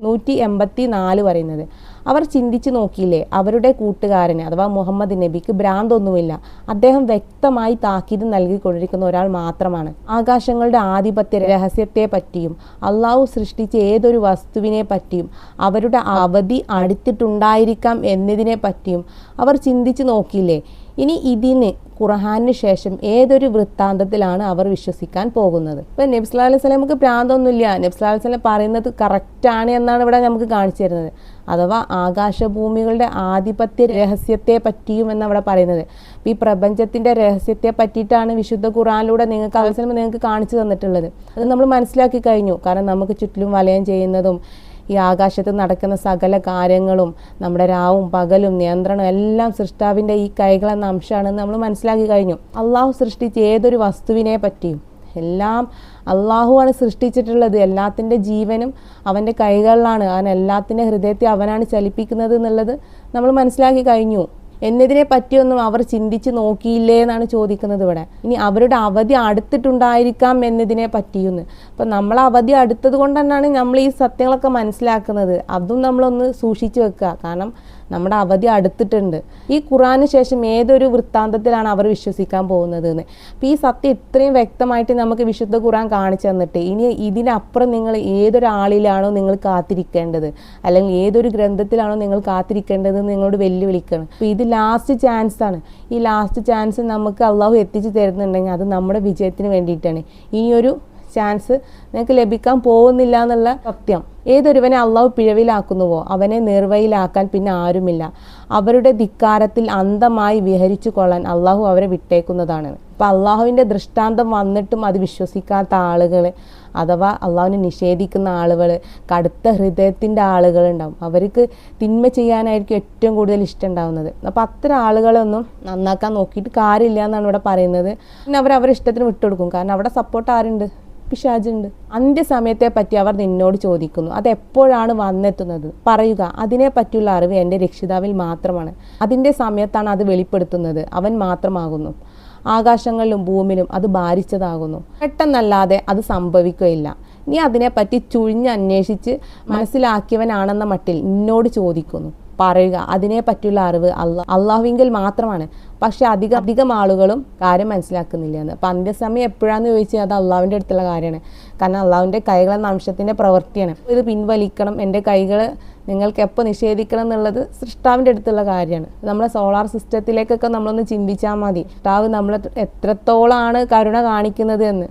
184 പറയുന്നത്, അവർ ചിന്തിച്ചു നോക്കിയില്ലേ, അവരുടെ കൂട്ടുകാരന് അഥവാ മുഹമ്മദ് നബിക്ക് ഭ്രാന്തൊന്നുമില്ല, അദ്ദേഹം വ്യക്തമായി താക്കീത് നൽകിക്കൊണ്ടിരിക്കുന്ന ഒരാൾ മാത്രമാണ്. ആകാശങ്ങളുടെ ആധിപത്യ രഹസ്യത്തെ പറ്റിയും അള്ളാഹു സൃഷ്ടിച്ച ഏതൊരു വസ്തുവിനെ പറ്റിയും അവരുടെ അവധി അടുത്തിട്ടുണ്ടായിരിക്കാം എന്നതിനെ പറ്റിയും അവർ ചിന്തിച്ചു നോക്കിയില്ലേ. ഇനി ഇതിന് ഖുർആനിന് ശേഷം ഏതൊരു വൃത്താന്തത്തിലാണ് അവർ വിശ്വസിക്കാൻ പോകുന്നത്? ഇപ്പം നബി സല്ലല്ലാഹു അലൈഹി വസല്ലമക്ക് ഭ്രാന്തൊന്നുമില്ല, നബി സല്ലല്ലാഹു അലൈഹി വസല്ലം പറയുന്നത് കറക്റ്റാണ് എന്നാണ് ഇവിടെ നമുക്ക് കാണിച്ചു തരുന്നത്. അഥവാ ആകാശഭൂമികളുടെ ആധിപത്യ രഹസ്യത്തെ പറ്റിയും എന്നവിടെ പറയുന്നത്. ഈ പ്രപഞ്ചത്തിൻ്റെ രഹസ്യത്തെ പറ്റിയിട്ടാണ് വിശുദ്ധ ഖുർആനിലൂടെ നിങ്ങൾക്ക് കാണിച്ചു തന്നിട്ടുള്ളത്. അത് നമ്മൾ മനസ്സിലാക്കി കഴിഞ്ഞു. കാരണം നമുക്ക് ചുറ്റിലും വലയം ചെയ്യുന്നതും ഈ ആകാശത്ത് നടക്കുന്ന സകല കാര്യങ്ങളും നമ്മുടെ രാവും പകലും നിയന്ത്രണം എല്ലാം സൃഷ്ടാവിൻ്റെ ഈ കൈകളെന്ന അംശമാണെന്ന് നമ്മൾ മനസ്സിലാക്കി കഴിഞ്ഞു. അള്ളാഹു സൃഷ്ടിച്ച ഏതൊരു വസ്തുവിനെ പറ്റിയും എല്ലാം അള്ളാഹുവാണ് സൃഷ്ടിച്ചിട്ടുള്ളത്. എല്ലാത്തിൻ്റെ ജീവനും അവൻ്റെ കൈകളിലാണ്. അവൻ എല്ലാത്തിൻ്റെ ഹൃദയത്തെ അവനാണ് ചലിപ്പിക്കുന്നത് എന്നുള്ളത് നമ്മൾ മനസ്സിലാക്കി കഴിഞ്ഞു. എന്നതിനെ പറ്റിയൊന്നും അവർ ചിന്തിച്ച് നോക്കിയില്ലേ എന്നാണ് ചോദിക്കുന്നത് ഇവിടെ. ഇനി അവരുടെ അവധി അടുത്തിട്ടുണ്ടായിരിക്കാം എന്നതിനെ പറ്റിയൊന്ന്. അപ്പം നമ്മൾ അവധി അടുത്തത് കൊണ്ട് തന്നെയാണ് നമ്മൾ ഈ സത്യങ്ങളൊക്കെ മനസ്സിലാക്കുന്നത്. അതും നമ്മളൊന്ന് സൂക്ഷിച്ചു വെക്കുക. കാരണം നമ്മുടെ അവധി അടുത്തിട്ടുണ്ട്. ഈ ഖുർആന് ശേഷം ഏതൊരു വൃത്താന്തത്തിലാണ് അവർ വിശ്വസിക്കാൻ പോകുന്നത് എന്ന്. അപ്പോൾ ഈ സത്യം ഇത്രയും വ്യക്തമായിട്ട് നമുക്ക് വിശുദ്ധ ഖുർആൻ കാണിച്ചു തന്നിട്ട് ഇനി ഇതിനപ്പുറം നിങ്ങൾ ഏതൊരാളിലാണോ നിങ്ങൾ കാത്തിരിക്കേണ്ടത്, അല്ലെങ്കിൽ ഏതൊരു ഗ്രന്ഥത്തിലാണോ നിങ്ങൾ കാത്തിരിക്കേണ്ടത് എന്ന് നിങ്ങളോട് വെല്ലുവിളിക്കണം. അപ്പോൾ ഇത് ലാസ്റ്റ് ചാൻസാണ്. ഈ ലാസ്റ്റ് ചാൻസ് നമുക്ക് അള്ളാഹു എത്തിച്ചു തരുന്നുണ്ടെങ്കിൽ അത് നമ്മുടെ വിജയത്തിന് വേണ്ടിയിട്ടാണ്. ഇനിയൊരു ചാൻസ് നിങ്ങൾക്ക് ലഭിക്കാൻ പോകുന്നില്ല എന്നുള്ള സത്യം. ഏതൊരുവനെ അള്ളാഹു പിഴവിലാക്കുന്നുവോ അവനെ നിർവയിലാക്കാൻ പിന്നെ ആരുമില്ല. അവരുടെ ധിക്കാരത്തിൽ അന്ധമായി വിഹരിച്ചു കൊള്ളാൻ അള്ളാഹു അവരെ വിട്ടേക്കുന്നതാണ്. അപ്പം അള്ളാഹുവിൻ്റെ ദൃഷ്ടാന്തം വന്നിട്ടും അത് വിശ്വസിക്കാത്ത ആളുകൾ, അഥവാ അള്ളാഹുവിനെ നിഷേധിക്കുന്ന ആളുകൾ, കടുത്ത ഹൃദയത്തിൻ്റെ ആളുകളുണ്ടാവും. അവർക്ക് തിന്മ ചെയ്യാനായിരിക്കും ഏറ്റവും കൂടുതൽ ഇഷ്ടം ഉണ്ടാവുന്നത്. അപ്പോൾ അത്തരം ആളുകളൊന്നും നന്നാക്കാൻ നോക്കിയിട്ട് കാര്യമില്ല എന്നാണ് ഇവിടെ പറയുന്നത്. പിന്നെ അവരുടെ ഇഷ്ടത്തിന് വിട്ടുകൊടുക്കും. കാരണം അവിടെ സപ്പോർട്ട് ആരുണ്ട്? പിശാചുണ്ട്. അന്ത്യസമയത്തെ പറ്റി അവർ നിന്നോട് ചോദിക്കുന്നു, അതെപ്പോഴാണ് വന്നെത്തുന്നത്? പറയുക, അതിനെ പറ്റിയുള്ള അറിവ് എൻ്റെ രക്ഷിതാവിൽ മാത്രമാണ്. അതിൻ്റെ സമയത്താണ് അത് വെളിപ്പെടുത്തുന്നത്. അവൻ മാത്രമാകുന്നു. ആകാശങ്ങളിലും ഭൂമിയിലും അത് ഭാരിച്ചതാകുന്നു. പെട്ടെന്നല്ലാതെ അത് സംഭവിക്കുകയില്ല. നീ അതിനെപ്പറ്റി ചുഴിഞ്ഞന്വേഷിച്ച് മനസ്സിലാക്കിയവനാണെന്ന മട്ടിൽ നിന്നോട് ചോദിക്കുന്നു. പറയുക, അതിനെ പറ്റിയുള്ള അറിവ് അള്ളാഹുവിങ്കിൽ മാത്രമാണ്. പക്ഷെ അധികം ആളുകളും കാര്യം മനസ്സിലാക്കുന്നില്ല എന്ന്. അപ്പം അന്ത്യസമയം എപ്പോഴാന്ന് ചോദിച്ചാൽ അത് അള്ളാഹുവിൻ്റെ അടുത്തുള്ള കാര്യമാണ്. കാരണം അള്ളാഹുവിൻ്റെ കൈകളെന്ന അംശത്തിൻ്റെ പ്രവൃത്തിയാണ്. ഇത് പിൻവലിക്കണം, എൻ്റെ കൈകൾ നിങ്ങൾക്ക് എപ്പോൾ നിഷേധിക്കണം എന്നുള്ളത് സൃഷ്ടാവിൻ്റെ അടുത്തുള്ള കാര്യമാണ്. നമ്മളെ സോളാർ സിസ്റ്റത്തിലേക്കൊക്കെ നമ്മളൊന്ന് ചിന്തിച്ചാൽ മതി. സൃഷ്ടാവ് നമ്മൾ എത്രത്തോളമാണ് കരുണ കാണിക്കുന്നത് എന്ന്.